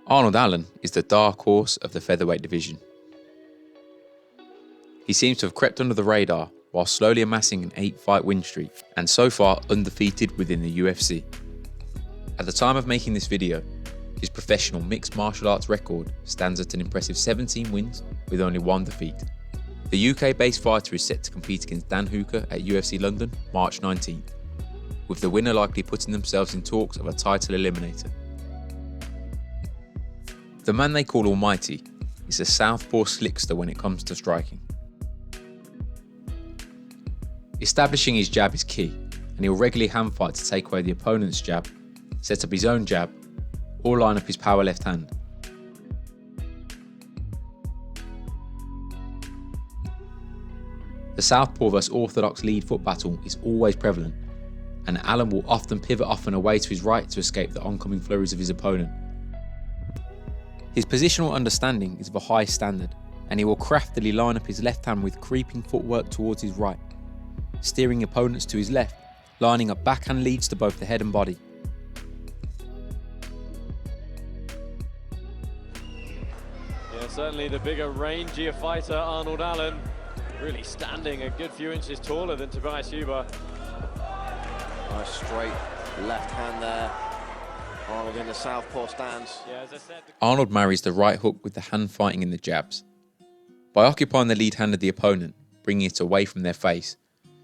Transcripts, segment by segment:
Arnold Allen is the dark horse of the featherweight division. He seems to have crept under the radar while slowly amassing an 8-fight win streak and so far undefeated within the UFC. At the time of making this video, his professional mixed martial arts record stands at an impressive 17 wins with only 1 defeat. The UK-based fighter is set to compete against Dan Hooker at UFC London March 19th, with the winner likely putting themselves in talks of a title eliminator. The man they call Almighty is a southpaw slickster when it comes to striking. Establishing his jab is key, and he'll regularly hand fight to take away the opponent's jab, set up his own jab, or line up his power left hand. The southpaw vs orthodox lead foot battle is always prevalent, and Allen will often pivot off and away to his right to escape the oncoming flurries of his opponent. His positional understanding is of a high standard, and he will craftily line up his left hand with creeping footwork towards his right, steering opponents to his left, lining up backhand leads to both the head and body. Yeah, certainly the bigger, rangier fighter, Arnold Allen, really standing a good few inches taller than Tobias Huber. Nice straight left hand there. Arnold in the southpaw stance. Yeah, as I said, Arnold marries the right hook with the hand fighting in the jabs. By occupying the lead hand of the opponent, bringing it away from their face,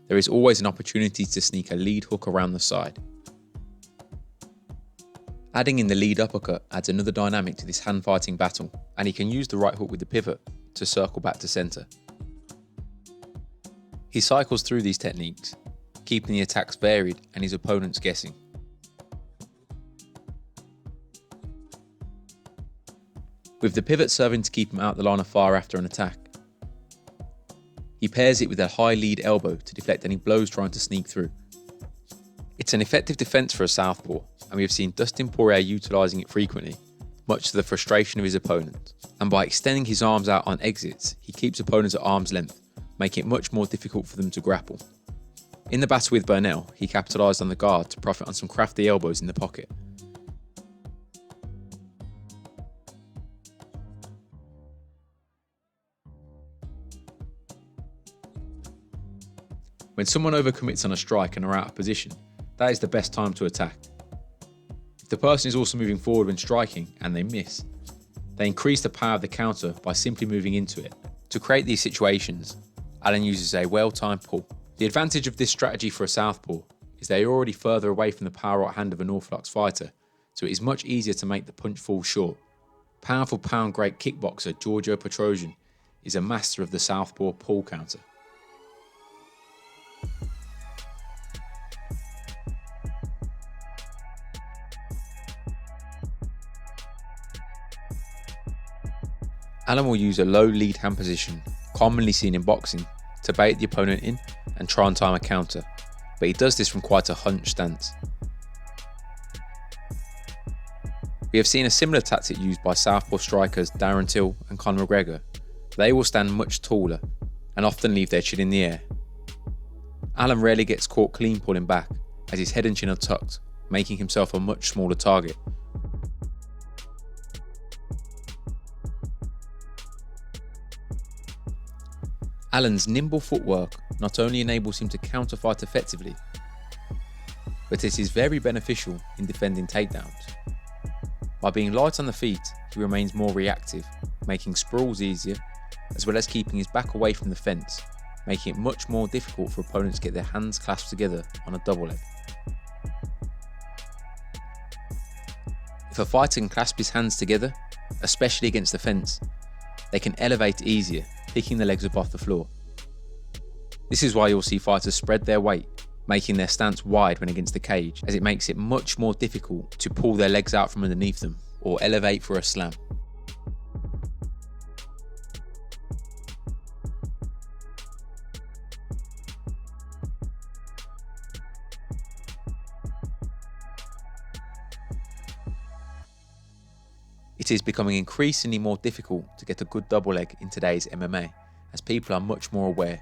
there is always an opportunity to sneak a lead hook around the side. Adding in the lead uppercut adds another dynamic to this hand fighting battle, and he can use the right hook with the pivot to circle back to centre. He cycles through these techniques, keeping the attacks varied and his opponents guessing. With the pivot serving to keep him out the line of fire after an attack. He pairs it with a high lead elbow to deflect any blows trying to sneak through. It's an effective defence for a southpaw, and we have seen Dustin Poirier utilising it frequently, much to the frustration of his opponent. And by extending his arms out on exits, he keeps opponents at arm's length, making it much more difficult for them to grapple. In the battle with Burnell, he capitalised on the guard to profit on some crafty elbows in the pocket. When someone overcommits on a strike and are out of position, that is the best time to attack. If the person is also moving forward when striking and they miss, they increase the power of the counter by simply moving into it. To create these situations, Allen uses a well-timed pull. The advantage of this strategy for a southpaw is they are already further away from the power right hand of an orthodox fighter, so it is much easier to make the punch fall short. Powerful pound great kickboxer Giorgio Petrosian is a master of the southpaw pull counter. Allen will use a low lead hand position, commonly seen in boxing, to bait the opponent in and try and time a counter, but he does this from quite a hunched stance. We have seen a similar tactic used by southpaw strikers Darren Till and Conor McGregor. They will stand much taller and often leave their chin in the air. Allen rarely gets caught clean pulling back, as his head and chin are tucked, making himself a much smaller target. Allen's nimble footwork not only enables him to counterfight effectively, but it is very beneficial in defending takedowns. By being light on the feet, he remains more reactive, making sprawls easier, as well as keeping his back away from the fence, making it much more difficult for opponents to get their hands clasped together on a double leg. If a fighter can clasp his hands together, especially against the fence, they can elevate easier, picking the legs up off the floor. This is why you'll see fighters spread their weight, making their stance wide when against the cage, as it makes it much more difficult to pull their legs out from underneath them or elevate for a slam. It is becoming increasingly more difficult to get a good double leg in today's MMA, as people are much more aware.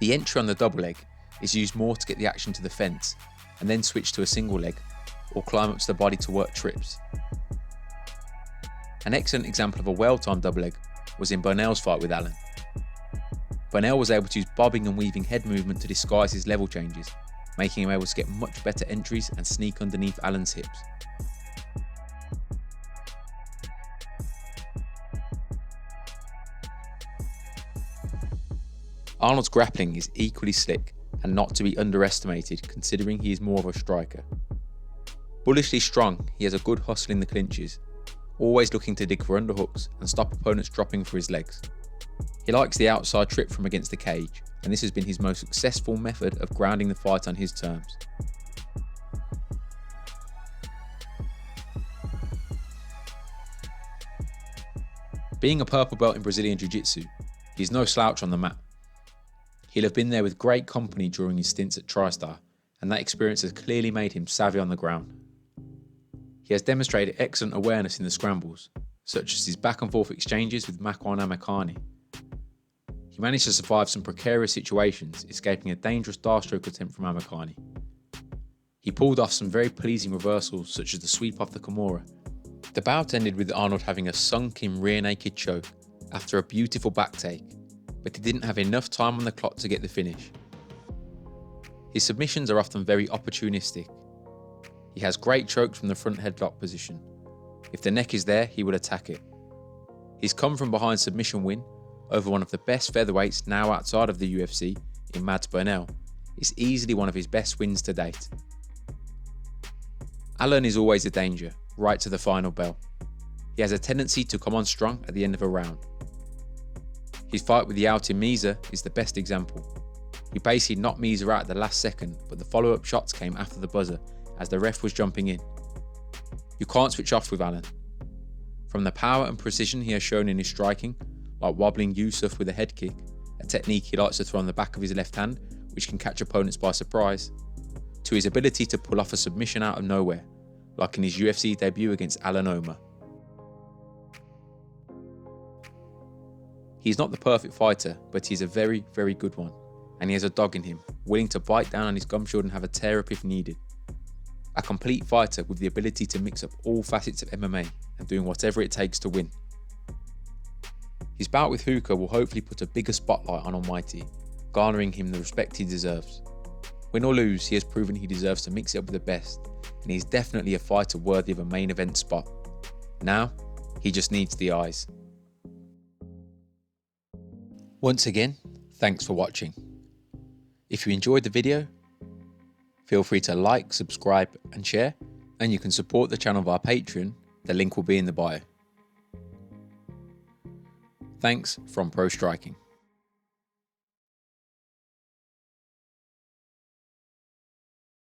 The entry on the double leg is used more to get the action to the fence, and then switch to a single leg, or climb up to the body to work trips. An excellent example of a well-timed double leg was in Burnell's fight with Allen. Burnell was able to use bobbing and weaving head movement to disguise his level changes, making him able to get much better entries and sneak underneath Allen's hips. Arnold's grappling is equally slick and not to be underestimated considering he is more of a striker. Bullishly strong, he has a good hustle in the clinches, always looking to dig for underhooks and stop opponents dropping for his legs. He likes the outside trip from against the cage, and this has been his most successful method of grounding the fight on his terms. Being a purple belt in Brazilian Jiu-Jitsu, he's no slouch on the mat. He'll have been there with great company during his stints at TriStar, and that experience has clearly made him savvy on the ground. He has demonstrated excellent awareness in the scrambles, such as his back and forth exchanges with Makwan Amakani. He managed to survive some precarious situations, escaping a dangerous darstroke attempt from Amakani. He pulled off some very pleasing reversals, such as the sweep off the Kimura. The bout ended with Arnold having a sunk-in rear naked choke after a beautiful back take, but he didn't have enough time on the clock to get the finish. His submissions are often very opportunistic. He has great chokes from the front headlock position. If the neck is there, he will attack it. His come from behind submission win over one of the best featherweights now outside of the UFC in Mads Burnell is easily one of his best wins to date. Allen is always a danger, right to the final bell. He has a tendency to come on strong at the end of a round. His fight with Yaotin Misa is the best example. He basically knocked Misa out at the last second, but the follow-up shots came after the buzzer as the ref was jumping in. You can't switch off with Allen. From the power and precision he has shown in his striking, like wobbling Yussuf with a head kick, a technique he likes to throw on the back of his left hand, which can catch opponents by surprise, to his ability to pull off a submission out of nowhere, like in his UFC debut against Alan Omer. He's not the perfect fighter, but he's a very, very good one, and he has a dog in him, willing to bite down on his gum shield and have a tear up if needed. A complete fighter with the ability to mix up all facets of MMA and doing whatever it takes to win. His bout with Hooker will hopefully put a bigger spotlight on Almighty, garnering him the respect he deserves. Win or lose, he has proven he deserves to mix it up with the best, and he's definitely a fighter worthy of a main event spot. Now, he just needs the eyes. Once again, thanks for watching. If you enjoyed the video, feel free to like, subscribe and share, and you can support the channel via Patreon, the link will be in the bio. Thanks from Pro Striking.